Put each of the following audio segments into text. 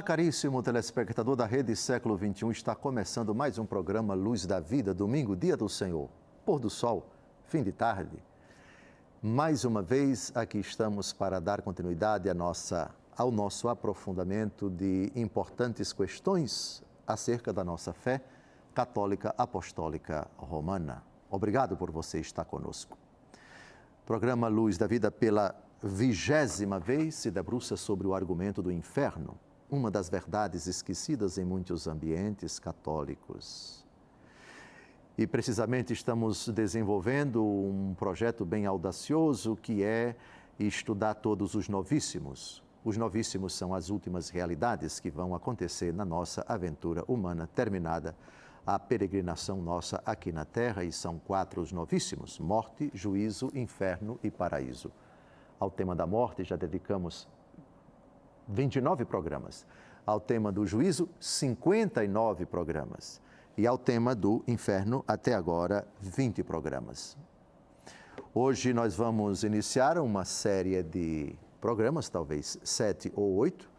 Olá, caríssimo telespectador da Rede Século XXI. Está começando mais um programa Luz da Vida, domingo, dia do Senhor, pôr do sol, fim de tarde. Mais uma vez, aqui estamos para dar continuidade ao nosso aprofundamento de importantes questões acerca da nossa fé católica apostólica romana. Obrigado por você estar conosco. Programa Luz da Vida, pela 20ª vez, se debruça sobre o argumento do inferno, uma das verdades esquecidas em muitos ambientes católicos. E precisamente estamos desenvolvendo um projeto bem audacioso que é estudar todos os novíssimos. Os novíssimos são as últimas realidades que vão acontecer na nossa aventura humana, terminada a peregrinação nossa aqui na Terra, e são 4 os novíssimos: morte, juízo, inferno e paraíso. Ao tema da morte já dedicamos 29 programas, ao tema do juízo, 59 programas, e ao tema do inferno, até agora, 20 programas. Hoje nós vamos iniciar uma série de programas, talvez 7 ou 8,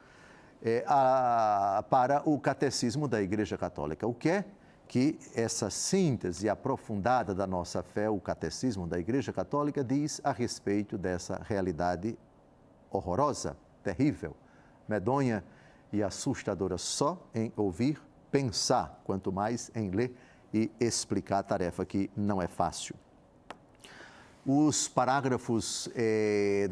para o Catecismo da Igreja Católica. O que é que essa síntese aprofundada da nossa fé, o Catecismo da Igreja Católica, diz a respeito dessa realidade horrorosa, terrível, medonha e assustadora só em ouvir, pensar, quanto mais em ler e explicar, a tarefa que não é fácil. Os parágrafos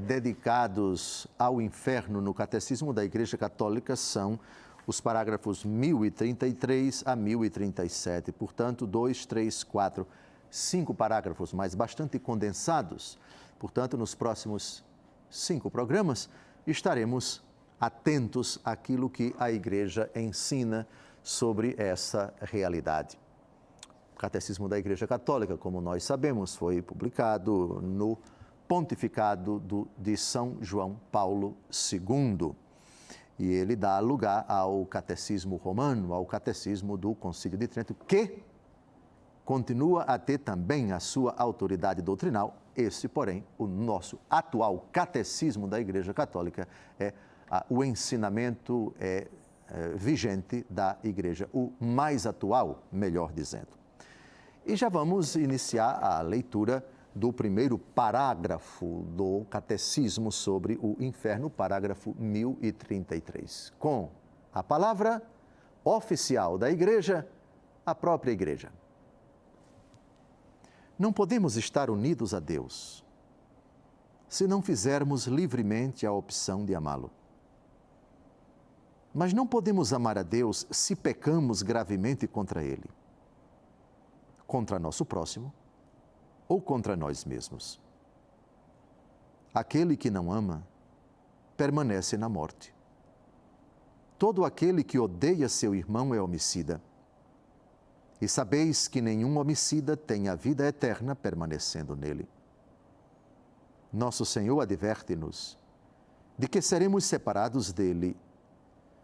dedicados ao inferno no Catecismo da Igreja Católica são os parágrafos 1033 a 1037, portanto, 2, 3, 4, 5 parágrafos, mas bastante condensados. Portanto, nos próximos 5 programas, estaremos atentos àquilo que a Igreja ensina sobre essa realidade. O Catecismo da Igreja Católica, como nós sabemos, foi publicado no Pontificado de São João Paulo II. E ele dá lugar ao Catecismo Romano, ao Catecismo do Concílio de Trento, que continua a ter também a sua autoridade doutrinal. Esse, porém, o nosso atual Catecismo da Igreja Católica é o ensinamento vigente da Igreja, o mais atual, melhor dizendo. E já vamos iniciar a leitura do primeiro parágrafo do Catecismo sobre o inferno, parágrafo 1033, com a palavra oficial da Igreja, a própria Igreja. Não podemos estar unidos a Deus se não fizermos livremente a opção de amá-lo. Mas não podemos amar a Deus se pecamos gravemente contra Ele, contra nosso próximo ou contra nós mesmos. Aquele que não ama permanece na morte. Todo aquele que odeia seu irmão é homicida. E sabeis que nenhum homicida tem a vida eterna permanecendo nele. Nosso Senhor adverte-nos de que seremos separados dele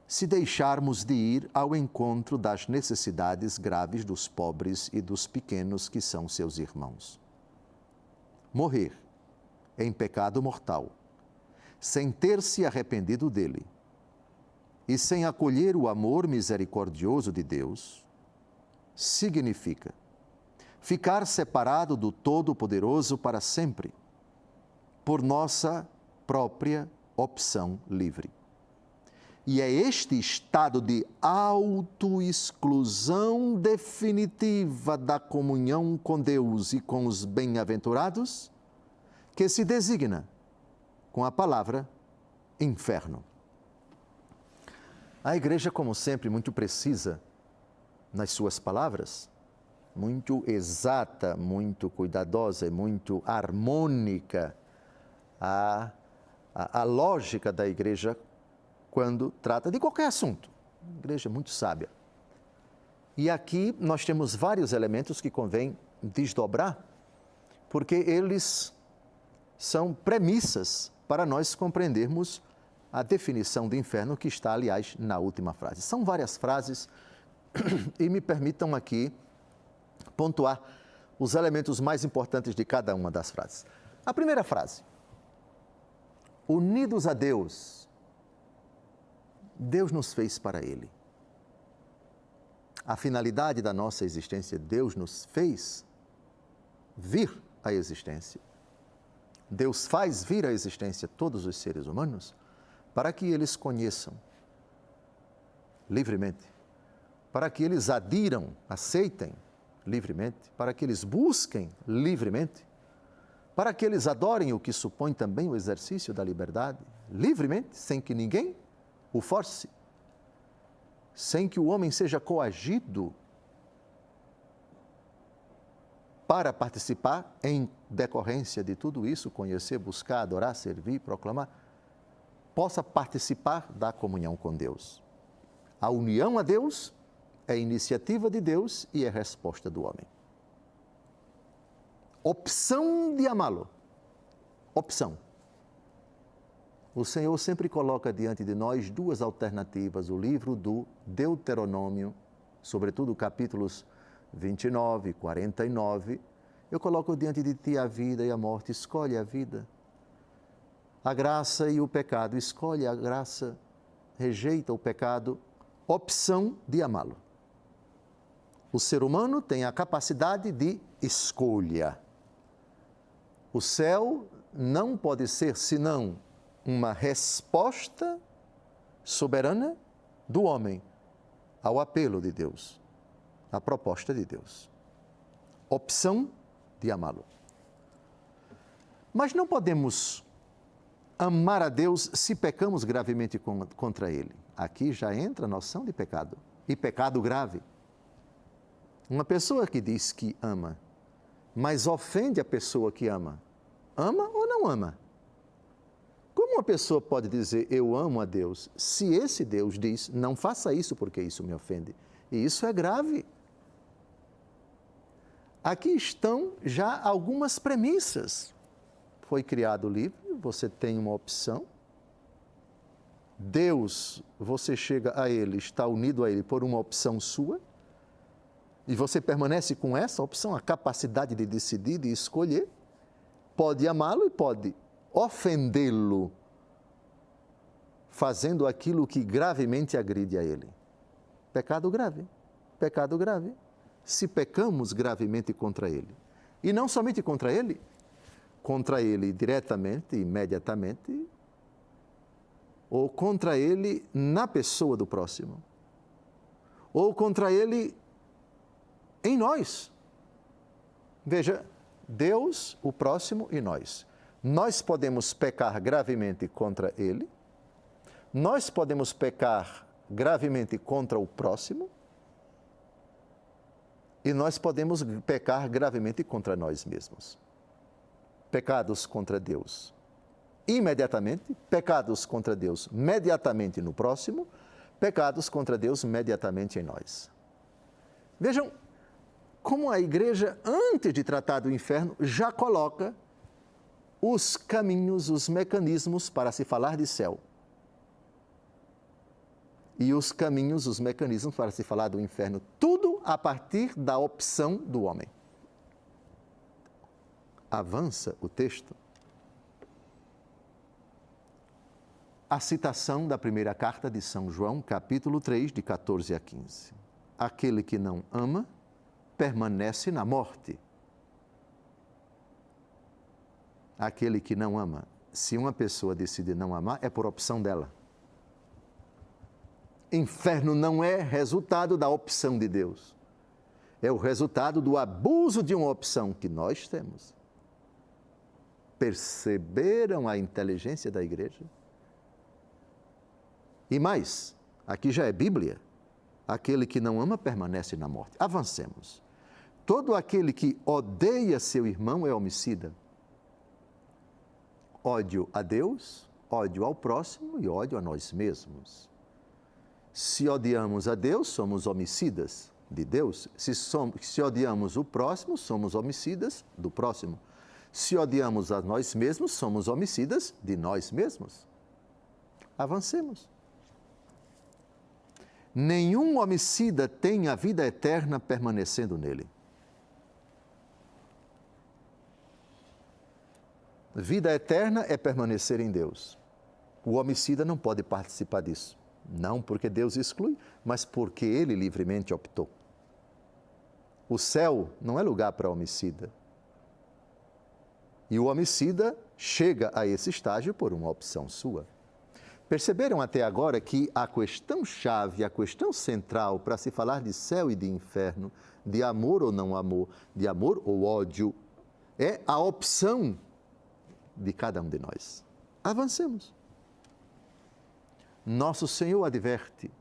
se deixarmos de ir ao encontro das necessidades graves dos pobres e dos pequenos que são seus irmãos. Morrer em pecado mortal, sem ter se arrependido dele e sem acolher o amor misericordioso de Deus, significa ficar separado do Todo-Poderoso para sempre, por nossa própria opção livre. E é este estado de autoexclusão definitiva da comunhão com Deus e com os bem-aventurados que se designa com a palavra inferno. A Igreja, como sempre, muito precisa nas suas palavras, muito exata, muito cuidadosa e muito harmônica a lógica da Igreja quando trata de qualquer assunto. A Igreja é muito sábia. E aqui nós temos vários elementos que convém desdobrar, porque eles são premissas para nós compreendermos a definição do inferno, que está, aliás, na última frase. São várias frases e me permitam aqui pontuar os elementos mais importantes de cada uma das frases. A primeira frase: unidos a Deus, Deus nos fez para Ele. A finalidade da nossa existência, Deus nos fez vir à existência. Deus faz vir à existência todos os seres humanos para que eles conheçam livremente, para que eles adiram, aceitem livremente, para que eles busquem livremente, para que eles adorem, o que supõe também o exercício da liberdade, livremente, sem que ninguém o force, sem que o homem seja coagido para participar em decorrência de tudo isso, conhecer, buscar, adorar, servir, proclamar, possa participar da comunhão com Deus. A união a Deus é iniciativa de Deus e é resposta do homem. Opção de amá-lo. Opção. O Senhor sempre coloca diante de nós duas alternativas. O livro do Deuteronômio, sobretudo capítulos 29, 49, eu coloco diante de ti a vida e a morte, escolhe a vida. A graça e o pecado, escolhe a graça, rejeita o pecado, opção de amá-lo. O ser humano tem a capacidade de escolha. O céu não pode ser senão uma resposta soberana do homem ao apelo de Deus, à proposta de Deus. Opção de amá-lo. Mas não podemos amar a Deus se pecamos gravemente contra Ele. Aqui já entra a noção de pecado, e pecado grave. Uma pessoa que diz que ama, mas ofende a pessoa que ama, ama ou não ama? Como uma pessoa pode dizer eu amo a Deus, se esse Deus diz não faça isso porque isso me ofende? E isso é grave. Aqui estão já algumas premissas. Foi criado livre, você tem uma opção. Deus, você chega a Ele, está unido a Ele por uma opção sua. E você permanece com essa opção, a capacidade de decidir, de escolher. Pode amá-lo e pode ofendê-lo, fazendo aquilo que gravemente agride a Ele. Pecado grave, pecado grave. Se pecamos gravemente contra Ele. E não somente contra Ele diretamente, imediatamente, ou contra Ele na pessoa do próximo, ou contra Ele em nós. Veja, Deus, o próximo e nós. Nós podemos pecar gravemente contra Ele, nós podemos pecar gravemente contra o próximo, e nós podemos pecar gravemente contra nós mesmos. Pecados contra Deus imediatamente, pecados contra Deus imediatamente no próximo, pecados contra Deus imediatamente em nós. Vejam como a igreja, antes de tratar do inferno, já coloca os caminhos, os mecanismos para se falar de céu. E os caminhos, os mecanismos para se falar do inferno. Tudo a partir da opção do homem. Avança o texto. A citação da primeira carta de São João, capítulo 3, de 14 a 15. Aquele que não ama, permanece na morte. Aquele que não ama, se uma pessoa decide não amar, é por opção dela. Inferno não é resultado da opção de Deus. É o resultado do abuso de uma opção que nós temos. Perceberam a inteligência da igreja? E mais, aqui já é Bíblia. Aquele que não ama permanece na morte. Avancemos. Todo aquele que odeia seu irmão é homicida. Ódio a Deus, ódio ao próximo e ódio a nós mesmos. Se odiamos a Deus, somos homicidas de Deus. Se odiamos o próximo, somos homicidas do próximo. Se odiamos a nós mesmos, somos homicidas de nós mesmos. Avancemos. Nenhum homicida tem a vida eterna permanecendo nele. Vida eterna é permanecer em Deus. O homicida não pode participar disso. Não porque Deus exclui, mas porque ele livremente optou. O céu não é lugar para homicida. E o homicida chega a esse estágio por uma opção sua. Perceberam até agora que a questão-chave, a questão central para se falar de céu e de inferno, de amor ou não amor, de amor ou ódio, é a opção de cada um de nós. Avancemos. Nosso Senhor adverte.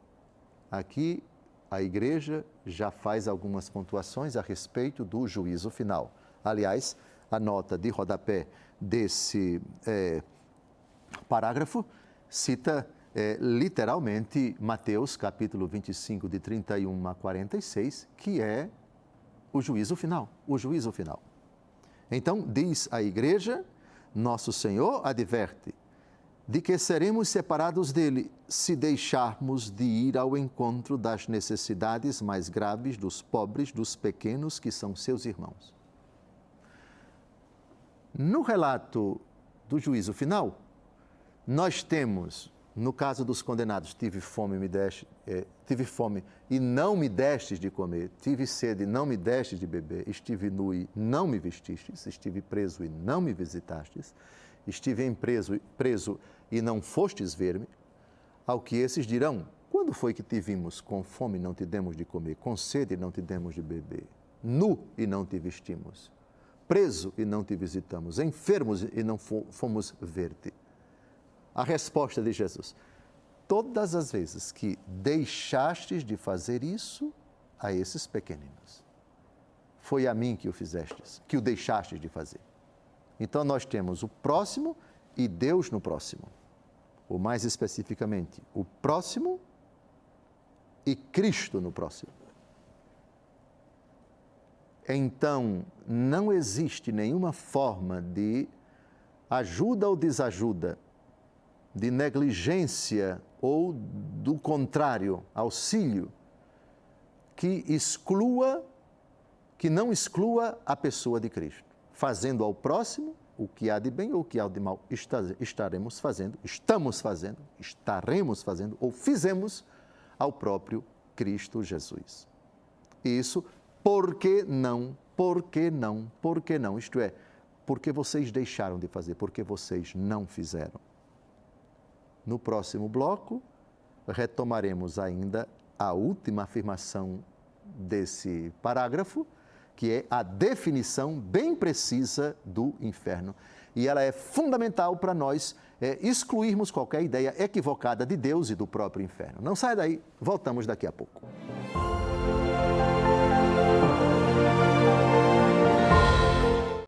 Aqui a igreja já faz algumas pontuações a respeito do juízo final. Aliás, a nota de rodapé desse parágrafo cita literalmente Mateus capítulo 25, de 31 a 46, que é o juízo final, o juízo final. Então, diz a igreja, nosso Senhor adverte de que seremos separados dele se deixarmos de ir ao encontro das necessidades mais graves dos pobres, dos pequenos, que são seus irmãos. No relato do juízo final, nós temos, no caso dos condenados, tive fome e não me destes de comer, tive sede e não me destes de beber, estive nu e não me vestistes, estive preso e não me visitastes, estive preso e não fostes ver-me. Ao que esses dirão, quando foi que te vimos com fome e não te demos de comer, com sede e não te demos de beber, nu e não te vestimos, preso e não te visitamos, enfermos e não fomos ver-te? A resposta de Jesus: todas as vezes que deixastes de fazer isso a esses pequeninos, foi a mim que o fizestes, que o deixastes de fazer. Então nós temos o próximo e Deus no próximo. Ou mais especificamente, o próximo e Cristo no próximo. Então, não existe nenhuma forma de ajuda ou desajuda, de negligência ou, do contrário, auxílio, que não exclua a pessoa de Cristo, fazendo ao próximo o que há de bem ou o que há de mal. Estaremos fazendo, estaremos fazendo ou fizemos ao próprio Cristo Jesus. Isso, por que não? Isto é, porque vocês deixaram de fazer, porque vocês não fizeram. No próximo bloco, retomaremos ainda a última afirmação desse parágrafo, que é a definição bem precisa do inferno. E ela é fundamental para nós excluirmos qualquer ideia equivocada de Deus e do próprio inferno. Não saia daí, voltamos daqui a pouco.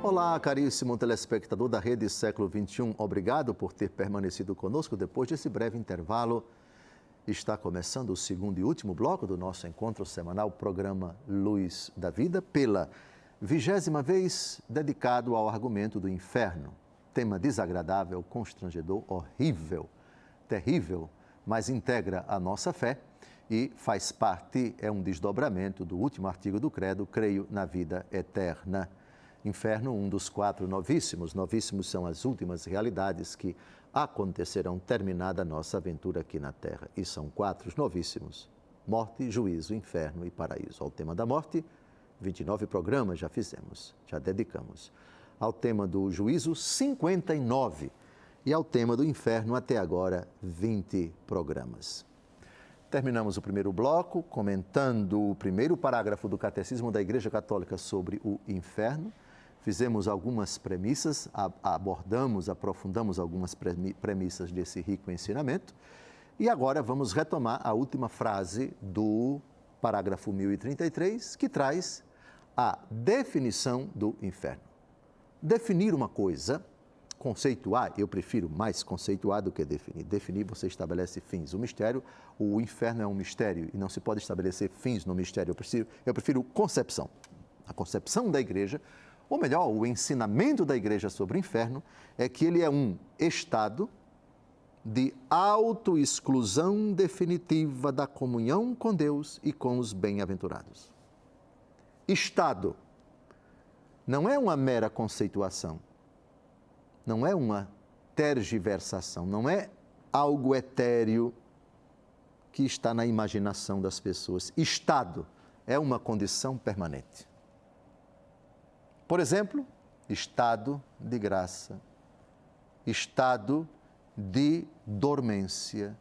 Olá, caríssimo telespectador da Rede Século XXI. Obrigado por ter permanecido conosco depois desse breve intervalo. Está começando o segundo e último bloco do nosso encontro semanal, programa Luz da Vida, pela 20ª vez dedicado ao argumento do inferno. Tema desagradável, constrangedor, horrível, terrível, mas integra a nossa fé e faz parte, é um desdobramento do último artigo do Credo, creio na vida eterna. Inferno, um dos 4 novíssimos. Novíssimos são as últimas realidades que acontecerão terminada a nossa aventura aqui na Terra. E são 4 novíssimos: morte, juízo, inferno e paraíso. Ao tema da morte, 29 programas já fizemos, já dedicamos. Ao tema do juízo, 59. E ao tema do inferno, até agora, 20 programas. Terminamos o primeiro bloco comentando o primeiro parágrafo do Catecismo da Igreja Católica sobre o inferno. Fizemos algumas premissas, aprofundamos algumas premissas desse rico ensinamento. E agora vamos retomar a última frase do parágrafo 1033, que traz a definição do inferno. Definir uma coisa, conceituar, eu prefiro mais conceituar do que definir. Definir, você estabelece fins. O inferno é um mistério e não se pode estabelecer fins no mistério. Eu prefiro concepção. A concepção da igreja, ou melhor, o ensinamento da igreja sobre o inferno, é que ele é um estado de autoexclusão definitiva da comunhão com Deus e com os bem-aventurados. Estado não é uma mera conceituação, não é uma tergiversação, não é algo etéreo, que está na imaginação das pessoas. Estado é uma condição permanente. Por exemplo, estado de graça, estado de dormência,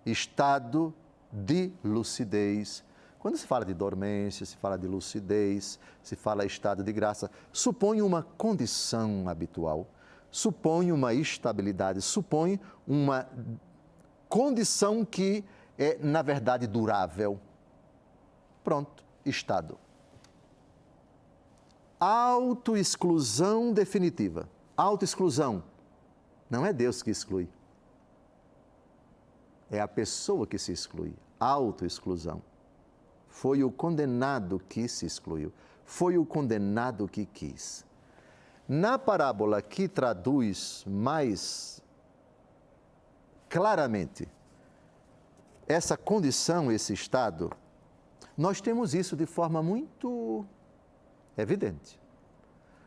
estado de lucidez. Quando se fala de dormência, se fala de lucidez, se fala estado de graça, supõe uma condição habitual, supõe uma estabilidade, supõe uma condição que é, na verdade, durável. Pronto, estado. Autoexclusão definitiva. Autoexclusão. Não é Deus que exclui. É a pessoa que se exclui. Autoexclusão. Foi o condenado que se excluiu. Foi o condenado que quis. Na parábola que traduz mais claramente essa condição, esse estado, nós temos isso de forma muito evidente.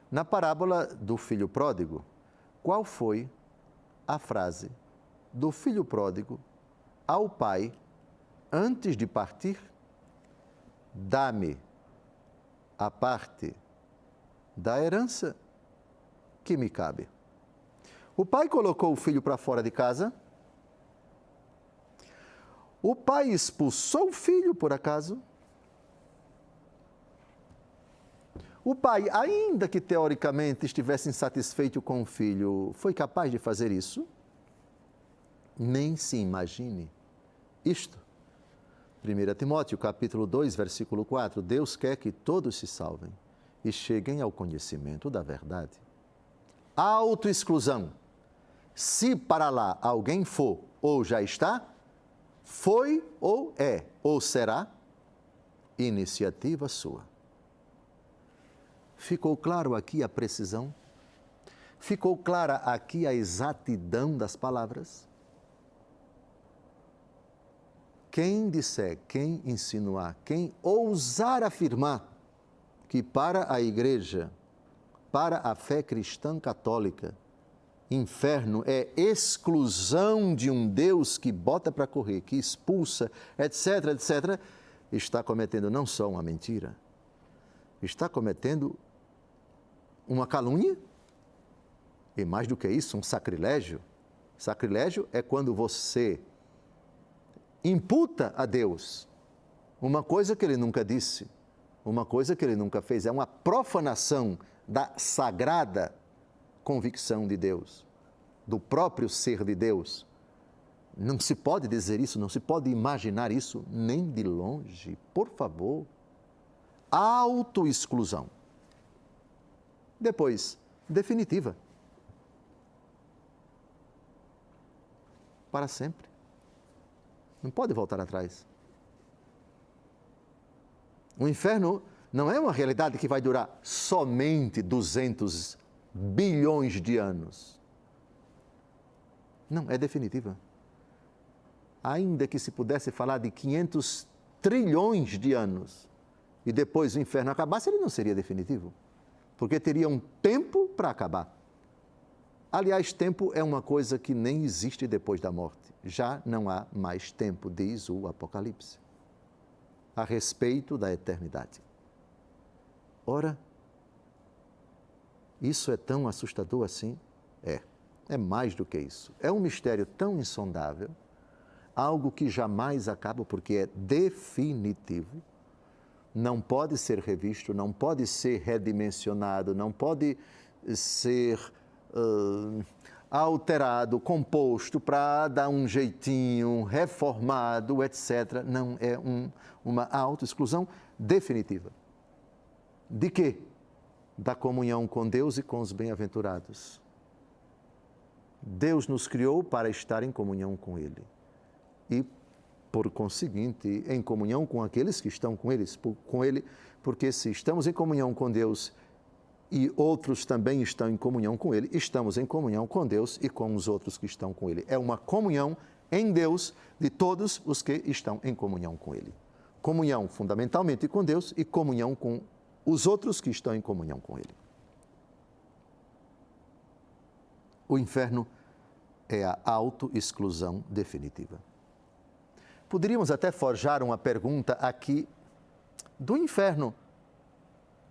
Na parábola do filho pródigo, qual foi a frase do filho pródigo ao pai antes de partir? Dá-me a parte da herança que me cabe. O pai colocou o filho para fora de casa. O pai expulsou o filho, por acaso? O pai, ainda que teoricamente estivesse insatisfeito com o filho, foi capaz de fazer isso? Nem se imagine isto. 1 Timóteo, capítulo 2, versículo 4, Deus quer que todos se salvem e cheguem ao conhecimento da verdade. Autoexclusão. Se para lá alguém for ou já está, foi ou é ou será, iniciativa sua. Ficou claro aqui a precisão? Ficou clara aqui a exatidão das palavras? Quem disser, quem insinuar, quem ousar afirmar que para a Igreja, para a fé cristã católica, inferno é exclusão de um Deus que bota para correr, que expulsa, etc., etc., está cometendo não só uma mentira, está cometendo uma calúnia e, mais do que isso, um sacrilégio. Sacrilégio é quando você imputa a Deus uma coisa que Ele nunca disse, uma coisa que Ele nunca fez. É uma profanação da sagrada convicção de Deus, do próprio ser de Deus. Não se pode dizer isso, não se pode imaginar isso nem de longe, por favor. Autoexclusão. Depois, definitiva. Para sempre. Não pode voltar atrás. O inferno não é uma realidade que vai durar somente 200 bilhões de anos. Não, é definitiva. Ainda que se pudesse falar de 500 trilhões de anos e depois o inferno acabasse, ele não seria definitivo, porque teria um tempo para acabar. Aliás, tempo é uma coisa que nem existe depois da morte. Já não há mais tempo, diz o Apocalipse, a respeito da eternidade. Ora, isso é tão assustador assim? É mais do que isso. É um mistério tão insondável, algo que jamais acaba porque é definitivo, não pode ser revisto, não pode ser redimensionado, não pode ser alterado, composto para dar um jeitinho, reformado, etc. Não, é uma autoexclusão definitiva. De quê? Da comunhão com Deus e com os bem-aventurados. Deus nos criou para estar em comunhão com Ele. E, por conseguinte, em comunhão com aqueles que estão com Ele, porque se estamos em comunhão com Deus e outros também estão em comunhão com Ele, estamos em comunhão com Deus e com os outros que estão com Ele. É uma comunhão em Deus de todos os que estão em comunhão com Ele. Comunhão fundamentalmente com Deus e comunhão com os outros que estão em comunhão com Ele. O inferno é a autoexclusão definitiva. Poderíamos até forjar uma pergunta aqui do inferno.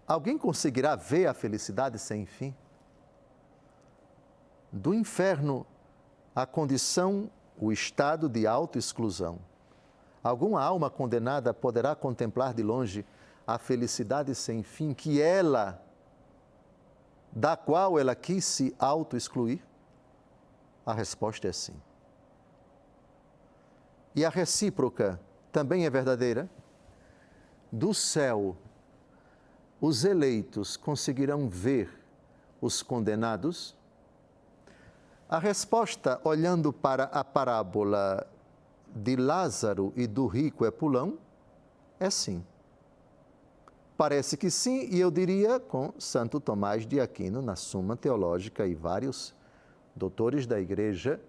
Alguém conseguirá ver a felicidade sem fim? Do inferno, a condição, o estado de autoexclusão. Alguma alma condenada poderá contemplar de longe a felicidade sem fim da qual ela quis se auto-excluir? A resposta é sim. E a recíproca também é verdadeira? Do céu, os eleitos conseguirão ver os condenados? A resposta, olhando para a parábola de Lázaro e do rico Epulão, é sim. Parece que sim, e eu diria com Santo Tomás de Aquino, na Suma Teológica, e vários doutores da Igreja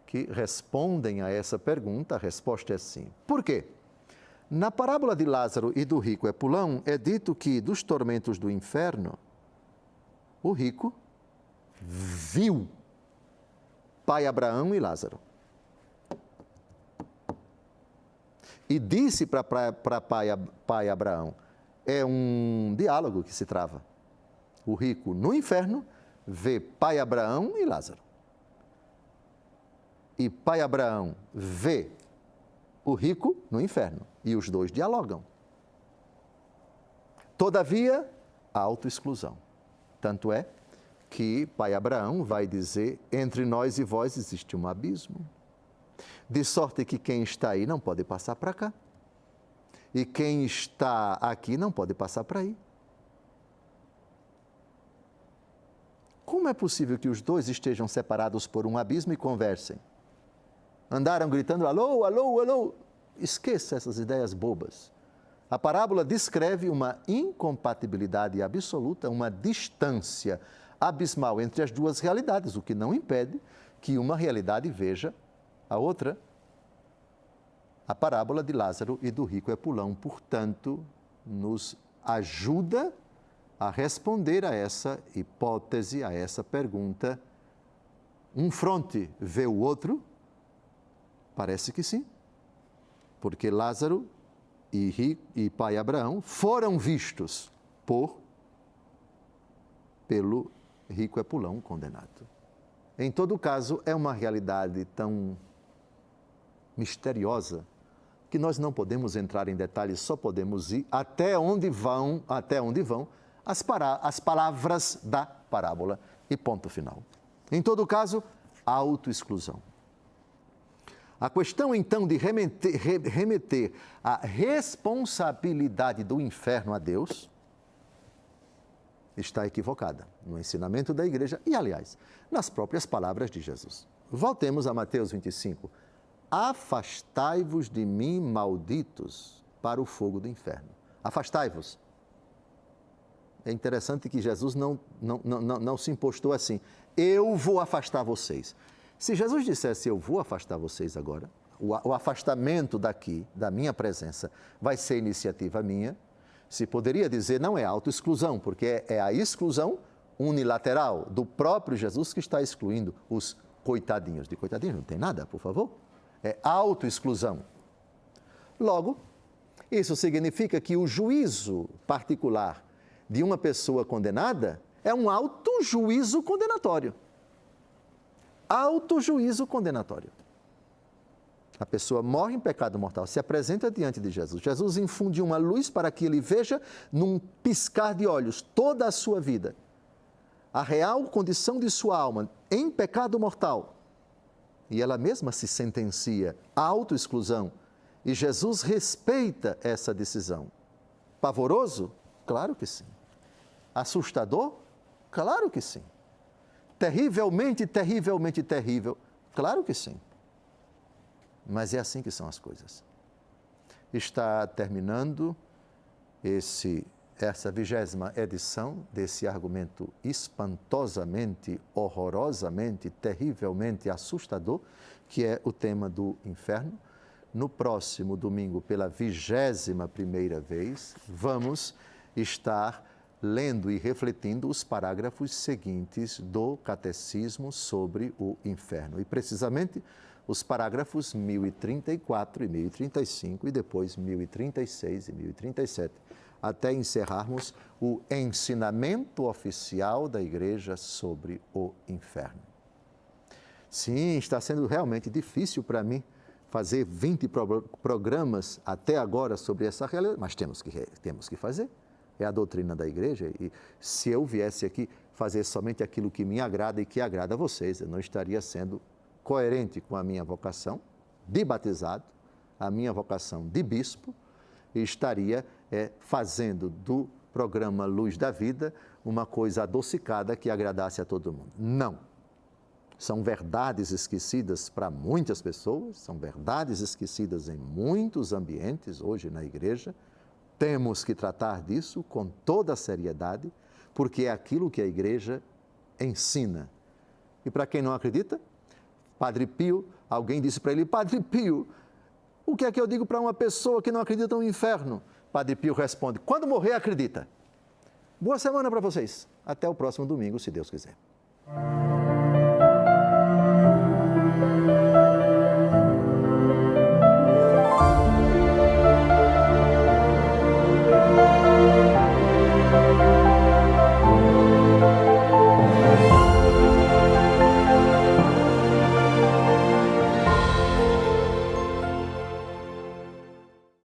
que respondem a essa pergunta, a resposta é sim. Por quê? Na parábola de Lázaro e do rico Epulão, é dito que dos tormentos do inferno, o rico viu pai Abraão e Lázaro. E disse para pai Abraão, é um diálogo que se trava. O rico no inferno vê pai Abraão e Lázaro. E pai Abraão vê o rico no inferno. E os dois dialogam. Todavia, a autoexclusão. Tanto é que pai Abraão vai dizer, entre nós e vós existe um abismo. De sorte que quem está aí não pode passar para cá. E quem está aqui não pode passar para aí. Como é possível que os dois estejam separados por um abismo e conversem? Andaram gritando, alô, alô, alô. Esqueça essas ideias bobas. A parábola descreve uma incompatibilidade absoluta, uma distância abismal entre as duas realidades, o que não impede que uma realidade veja a outra. A parábola de Lázaro e do rico Epulão, portanto, nos ajuda a responder a essa hipótese, a essa pergunta. Um fronte vê o outro? Parece que sim, porque Lázaro e pai Abraão foram vistos pelo rico Epulão condenado. Em todo caso, é uma realidade tão misteriosa que nós não podemos entrar em detalhes, só podemos ir até onde vão as palavras da parábola e ponto final. Em todo caso, autoexclusão. A questão, então, de remeter a responsabilidade do inferno a Deus está equivocada no ensinamento da igreja e, aliás, nas próprias palavras de Jesus. Voltemos a Mateus 25. Afastai-vos de mim, malditos, para o fogo do inferno. Afastai-vos. É interessante que Jesus não se impostou assim. Eu vou afastar vocês. Se Jesus dissesse, eu vou afastar vocês agora, o afastamento daqui, da minha presença, vai ser iniciativa minha, se poderia dizer, não é autoexclusão, porque é a exclusão unilateral do próprio Jesus que está excluindo os coitadinhos. De coitadinhos não tem nada, por favor. É autoexclusão. Logo, isso significa que o juízo particular de uma pessoa condenada é um autojuízo condenatório. Autojuízo condenatório. A pessoa morre em pecado mortal, se apresenta diante de Jesus. Jesus infunde uma luz para que ele veja, num piscar de olhos, toda a sua vida. A real condição de sua alma em pecado mortal. E ela mesma se sentencia à autoexclusão. E Jesus respeita essa decisão. Pavoroso? Claro que sim. Assustador? Claro que sim. Terrivelmente, terrivelmente terrível? Claro que sim. Mas é assim que são as coisas. Está terminando essa 20ª edição desse argumento espantosamente, horrorosamente, terrivelmente assustador, que é o tema do inferno. No próximo domingo, pela 21ª vez, vamos estar lendo e refletindo os parágrafos seguintes do Catecismo sobre o inferno. E precisamente os parágrafos 1034 e 1035 e depois 1036 e 1037, até encerrarmos o ensinamento oficial da Igreja sobre o inferno. Sim, está sendo realmente difícil para mim fazer 20 programas até agora sobre essa realidade, mas temos que fazer. É a doutrina da Igreja e se eu viesse aqui fazer somente aquilo que me agrada e que agrada a vocês, eu não estaria sendo coerente com a minha vocação de batizado, a minha vocação de bispo, e estaria fazendo do programa Luz da Vida uma coisa adocicada que agradasse a todo mundo. Não. São verdades esquecidas para muitas pessoas, são verdades esquecidas em muitos ambientes hoje na igreja. Temos que tratar disso com toda a seriedade, porque é aquilo que a igreja ensina. E para quem não acredita, Padre Pio, alguém disse para ele: Padre Pio, o que é que eu digo para uma pessoa que não acredita no inferno? Padre Pio responde: quando morrer, acredita. Boa semana para vocês. Até o próximo domingo, se Deus quiser.